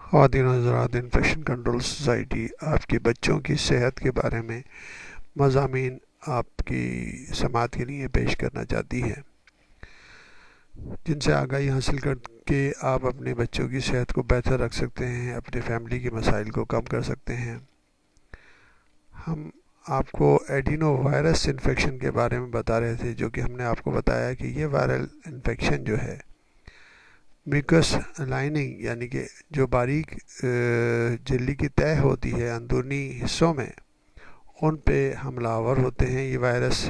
خواتین و حضرات، انفیکشن کنٹرول سوسائٹی آپ کے بچوں کی صحت کے بارے میں مضامین آپ کی سماعت کے لیے پیش کرنا چاہتی ہے، جن سے آگاہی حاصل کر کے آپ اپنے بچوں کی صحت کو بہتر رکھ سکتے ہیں، اپنے فیملی کے مسائل کو کم کر سکتے ہیں۔ ہم آپ کو ایڈینو وائرس انفیکشن کے بارے میں بتا رہے تھے، جو کہ ہم نے آپ کو بتایا کہ یہ وائرل انفیکشن جو ہے میوکس لائننگ یعنی کہ جو باریک جھلی کی تہہ ہوتی ہے اندرونی حصوں میں، ان پہ حملہ آور ہوتے ہیں یہ وائرس،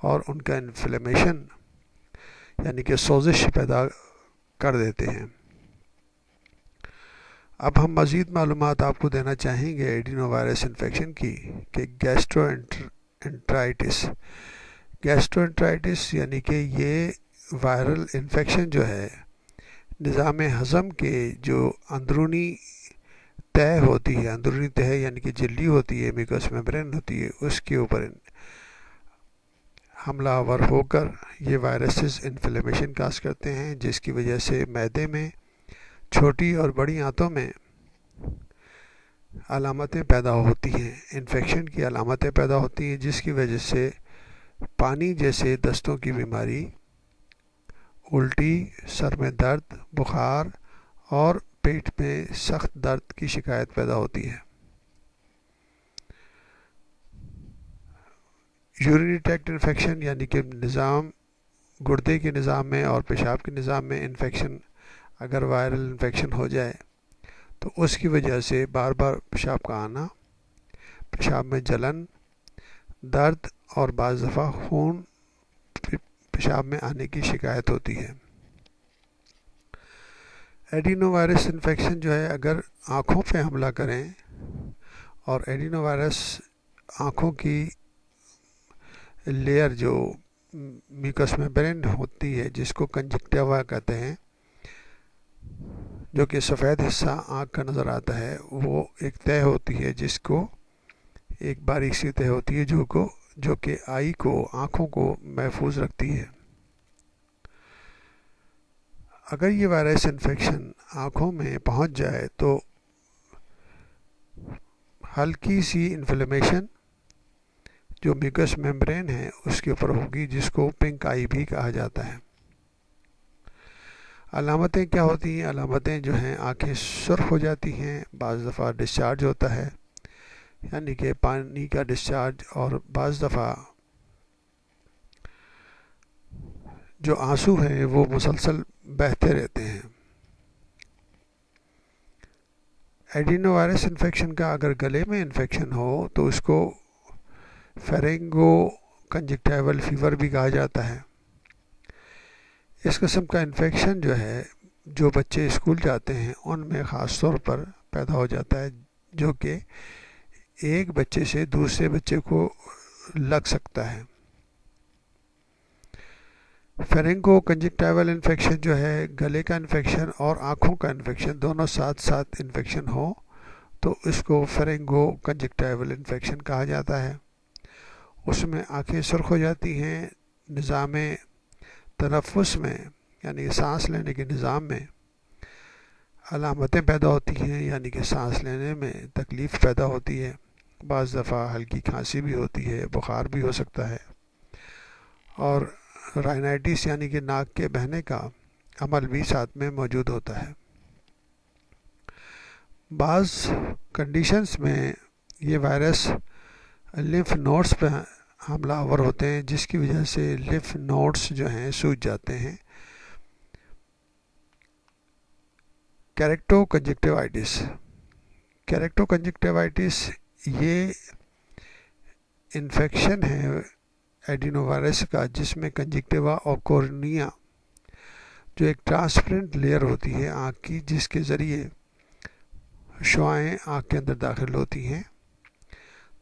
اور ان کا انفلیمیشن یعنی کہ سوزش پیدا کر دیتے ہیں۔ اب ہم مزید معلومات آپ کو دینا چاہیں گے ایڈینو وائرس انفیکشن کی کہ گیسٹرو انٹرائٹس یعنی کہ یہ وائرل انفیکشن جو ہے نظام ہضم کے جو اندرونی تہہ ہوتی ہے، اندرونی تہہ یعنی کہ جھلی ہوتی ہے، میوکس میمبرین ہوتی ہے، اس کے اوپر حملہ آور ہو کر یہ وائرسز انفلیمیشن کاز کرتے ہیں، جس کی وجہ سے معدے میں، چھوٹی اور بڑی آنتوں میں علامتیں پیدا ہوتی ہیں، انفیکشن کی علامتیں پیدا ہوتی ہیں، جس کی وجہ سے پانی جیسے دستوں کی بیماری، الٹی، سر میں درد، بخار اور پیٹ میں سخت درد کی شکایت پیدا ہوتی ہے۔ یورینری ٹریکٹ انفیکشن یعنی کہ گردے کے نظام میں اور پیشاب کے نظام میں انفیکشن، اگر وائرل انفیکشن ہو جائے تو اس کی وجہ سے بار بار پیشاب کا آنا، پیشاب میں جلن، درد اور بعض دفعہ خون پیشاب میں آنے کی شکایت ہوتی ہے۔ ایڈینو وائرس انفیکشن جو ہے اگر آنکھوں پہ حملہ کریں، اور ایڈینو وائرس آنکھوں کی لیئر جو میوکس میمبرین ہوتی ہے، جس کو کنجکٹیوا کہتے ہیں، جو کہ سفید حصہ آنکھ کا نظر آتا ہے، وہ ایک تہہ ہوتی ہے، جس کو ایک باریک سی تہہ ہوتی ہے جو کہ آنکھوں کو محفوظ رکھتی ہے۔ اگر یہ وائرس انفیکشن آنکھوں میں پہنچ جائے تو ہلکی سی انفلیمیشن جو میوکس میمبرین ہے اس کے اوپر ہوگی، جس کو پنک آئی بھی کہا جاتا ہے۔ علامتیں کیا ہوتی ہیں؟ علامتیں جو ہیں، آنکھیں سرخ ہو جاتی ہیں، بعض دفعہ ڈسچارج ہوتا ہے یعنی کہ پانی کا ڈسچارج، اور بعض دفعہ جو آنسو ہیں وہ مسلسل بہتے رہتے ہیں۔ ایڈینو وائرس انفیکشن کا اگر گلے میں انفیکشن ہو تو اس کو فیرنگو کنجکٹیول فیور بھی کہا جاتا ہے۔ اس قسم کا انفیکشن جو ہے، جو بچے اسکول جاتے ہیں ان میں خاص طور پر پیدا ہو جاتا ہے، جو کہ ایک بچے سے دوسرے بچے کو لگ سکتا ہے۔ فیرنگو کنجکٹیول انفیکشن جو ہے، گلے کا انفیکشن اور آنکھوں کا انفیکشن دونوں ساتھ ساتھ انفیکشن ہو تو اس کو فیرنگو کنجکٹیول انفیکشن کہا جاتا ہے۔ اس میں آنکھیں سرخ ہو جاتی ہیں، نظام تنفس میں یعنی سانس لینے کے نظام میں علامتیں پیدا ہوتی ہیں، یعنی کہ سانس لینے میں تکلیف پیدا ہوتی ہے، بعض دفعہ ہلکی کھانسی بھی ہوتی ہے، بخار بھی ہو سکتا ہے، اور رائنائٹس یعنی کہ ناک کے بہنے کا عمل بھی ساتھ میں موجود ہوتا ہے۔ بعض کنڈیشنز میں یہ وائرس لمف نوڈس پہ حملہ آور ہوتے ہیں، جس کی وجہ سے لمف نوڈس جو ہیں سوج جاتے ہیں۔ کیریکٹو کنجکٹیوائٹس یہ انفیکشن ہے ایڈینو وائرس کا، جس میں کنجکٹیوا اور کورنیا جو ایک ٹرانسپیرنٹ لیئر ہوتی ہے آنکھ کی، جس کے ذریعے شعاعیں آنکھ کے اندر داخل ہوتی ہیں،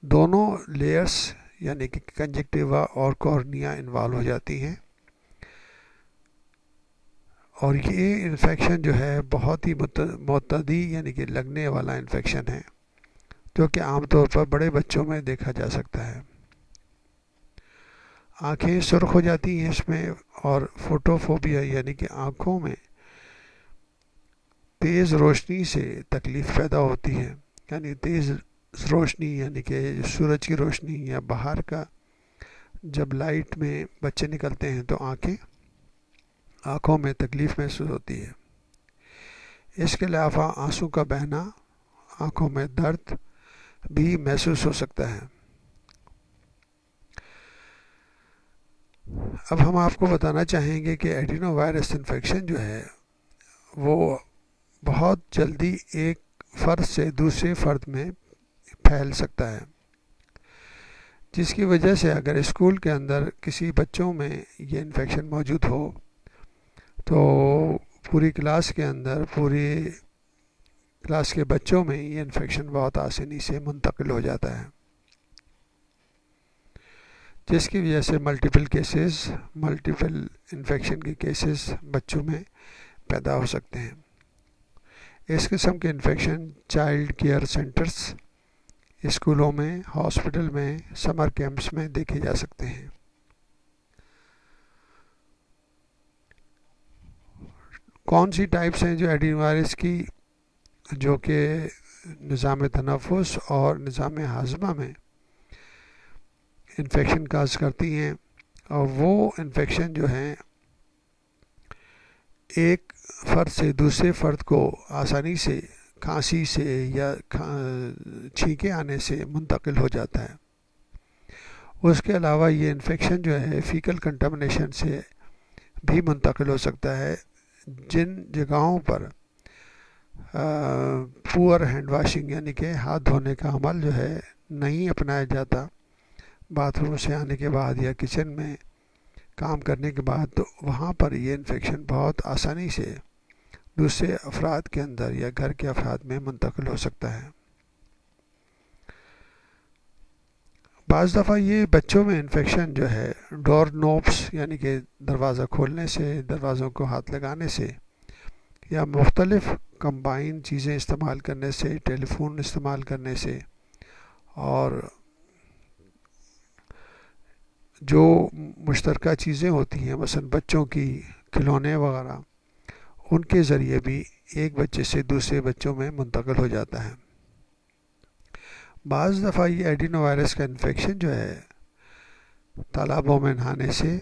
دونوں لیئرز یعنی کہ کنجکٹیوا اور کورنیا انوالو ہو جاتی ہیں، اور یہ انفیکشن جو ہے بہت ہی معتدی یعنی کہ لگنے والا انفیکشن ہے، جو کہ عام طور پر بڑے بچوں میں دیکھا جا سکتا ہے۔ آنکھیں سرخ ہو جاتی ہیں اس میں، اور فوٹوفوبیا یعنی کہ آنکھوں میں تیز روشنی سے تکلیف پیدا ہوتی ہے، یعنی تیز روشنی یعنی کہ سورج کی روشنی یا باہر کا جب لائٹ میں بچے نکلتے ہیں تو آنکھوں میں تکلیف محسوس ہوتی ہے۔ اس کے علاوہ آنسو کا بہنا، آنکھوں میں درد بھی محسوس ہو سکتا ہے۔ اب ہم آپ کو بتانا چاہیں گے کہ ایڈینو وائرس انفیکشن جو ہے وہ بہت جلدی ایک فرد سے دوسرے فرد میں پھیل سکتا ہے، جس کی وجہ سے اگر اسکول کے اندر کسی بچوں میں یہ انفیکشن موجود ہو تو پوری کلاس کے اندر پوری کلاس کے بچوں میں یہ انفیکشن بہت آسانی سے منتقل ہو جاتا ہے، جس کی وجہ سے ملٹیپل انفیکشن کے کیسز بچوں میں پیدا ہو سکتے ہیں۔ اس قسم کے انفیکشن چائلڈ کیئر سینٹرز، اسکولوں میں، ہاسپٹل میں، سمر کیمپس میں دیکھے جا سکتے ہیں۔ کون سی ٹائپس ہیں جو ایڈینو وائرس کی جو کہ نظام تنفس اور نظام ہاضمہ میں انفیکشن کاز کرتی ہیں، اور وہ انفیکشن جو ہیں ایک فرد سے دوسرے فرد کو آسانی سے کھانسی سے یا چھینکے آنے سے منتقل ہو جاتا ہے۔ اس کے علاوہ یہ انفیکشن جو ہے فیکل کنٹامنیشن سے بھی منتقل ہو سکتا ہے۔ جن جگہوں پر پور ہینڈ واشنگ یعنی کہ ہاتھ دھونے کا عمل جو ہے نہیں اپنایا جاتا باتھ روم سے آنے کے بعد یا کچن میں کام کرنے کے بعد، تو وہاں پر یہ انفیکشن بہت آسانی سے دوسرے افراد کے اندر یا گھر کے افراد میں منتقل ہو سکتا ہے۔ بعض دفعہ یہ بچوں میں انفیکشن جو ہے ڈور نوبس یعنی کہ دروازہ کھولنے سے، دروازوں کو ہاتھ لگانے سے یا مختلف کمبائن چیزیں استعمال کرنے سے، ٹیلی فون استعمال کرنے سے، اور جو مشترکہ چیزیں ہوتی ہیں مثلا بچوں کی کھلونے وغیرہ، ان کے ذریعے بھی ایک بچے سے دوسرے بچوں میں منتقل ہو جاتا ہے۔ بعض دفعہ یہ ایڈینو وائرس کا انفیکشن جو ہے تالابوں میں نہانے سے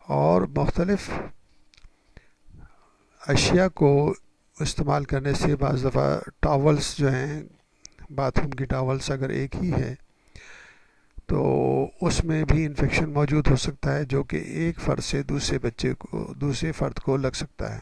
اور مختلف اشیاء کو استعمال کرنے سے، بعض دفعہ ٹاولز جو ہیں باتھ روم کی ٹاولز اگر ایک ہی ہے تو اس میں بھی انفیکشن موجود ہو سکتا ہے، جو کہ ایک فرد سے دوسرے فرد کو لگ سکتا ہے۔